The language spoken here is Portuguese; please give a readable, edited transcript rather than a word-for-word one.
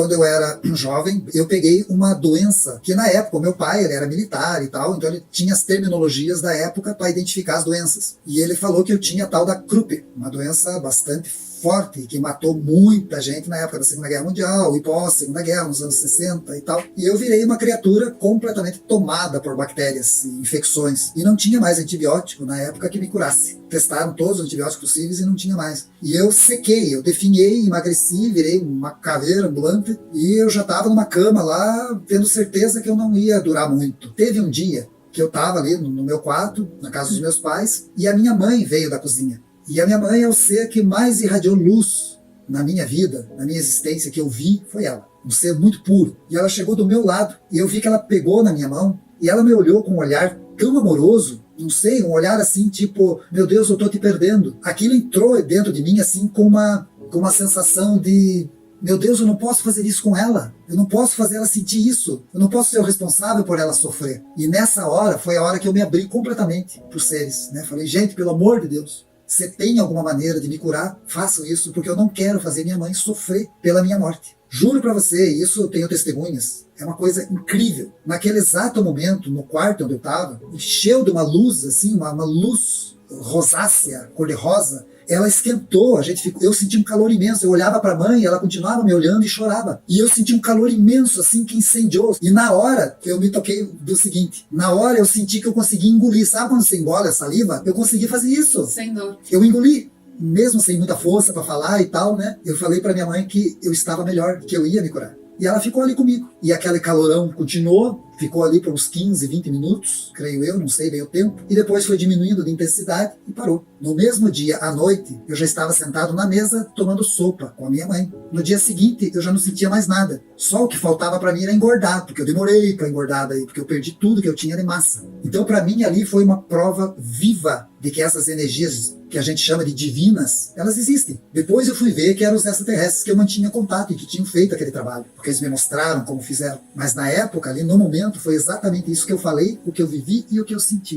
Quando eu era jovem, eu peguei uma doença que na época, o meu pai ele era militar e tal, então ele tinha as terminologias da época para identificar as doenças. E ele falou que eu tinha a tal da Krupp, uma doença bastante forte, que matou muita gente na época da Segunda Guerra Mundial e pós-Segunda Guerra, nos anos 60 e tal. E eu virei uma criatura completamente tomada por bactérias e infecções. E não tinha mais antibiótico na época que me curasse. Testaram todos os antibióticos possíveis e não tinha mais. E eu sequei, eu definhei, emagreci, virei uma caveira ambulante e eu já estava numa cama lá, tendo certeza que eu não ia durar muito. Teve um dia que eu estava ali no meu quarto, na casa dos meus pais, e a minha mãe veio da cozinha. E a minha mãe é o ser que mais irradiou luz na minha vida, na minha existência, que eu vi, foi ela. Um ser muito puro. E ela chegou do meu lado, e eu vi que ela pegou na minha mão, e ela me olhou com um olhar tão amoroso, não sei, um olhar assim, tipo, meu Deus, eu tô te perdendo. Aquilo entrou dentro de mim, assim, com uma sensação de, meu Deus, eu não posso fazer isso com ela. Eu não posso fazer ela sentir isso. Eu não posso ser o responsável por ela sofrer. E nessa hora, foi a hora que eu me abri completamente para os seres, né? Falei, gente, pelo amor de Deus, você tem alguma maneira de me curar? Façam isso, porque eu não quero fazer minha mãe sofrer pela minha morte. Juro para você, isso eu tenho testemunhas, é uma coisa incrível. Naquele exato momento, no quarto onde eu estava, encheu de uma luz, assim, uma luz rosácea, cor-de-rosa, ela esquentou, eu senti um calor imenso, eu olhava para a mãe, ela continuava me olhando e chorava. E eu senti um calor imenso, assim, que incendiou. E na hora, eu me toquei do seguinte, na hora eu senti que eu consegui engolir. Sabe quando você engole a saliva? Eu consegui fazer isso. Sem dor. Eu engoli, mesmo sem muita força para falar e tal, né? Eu falei para minha mãe que eu estava melhor, que eu ia me curar. E ela ficou ali comigo. E aquele calorão continuou, ficou ali por uns 15, 20 minutos, creio eu, não sei bem o tempo. E depois foi diminuindo de intensidade e parou. No mesmo dia, à noite, eu já estava sentado na mesa tomando sopa com a minha mãe. No dia seguinte, eu já não sentia mais nada. Só o que faltava para mim era engordar, porque eu demorei para engordar daí, porque eu perdi tudo que eu tinha de massa. Então, para mim, ali foi uma prova viva de que essas energias que a gente chama de divinas, elas existem. Depois eu fui ver que eram os extraterrestres que eu mantinha contato e que tinham feito aquele trabalho, porque eles me mostraram como fizeram. Mas na época, ali no momento, foi exatamente isso que eu falei, o que eu vivi e o que eu senti.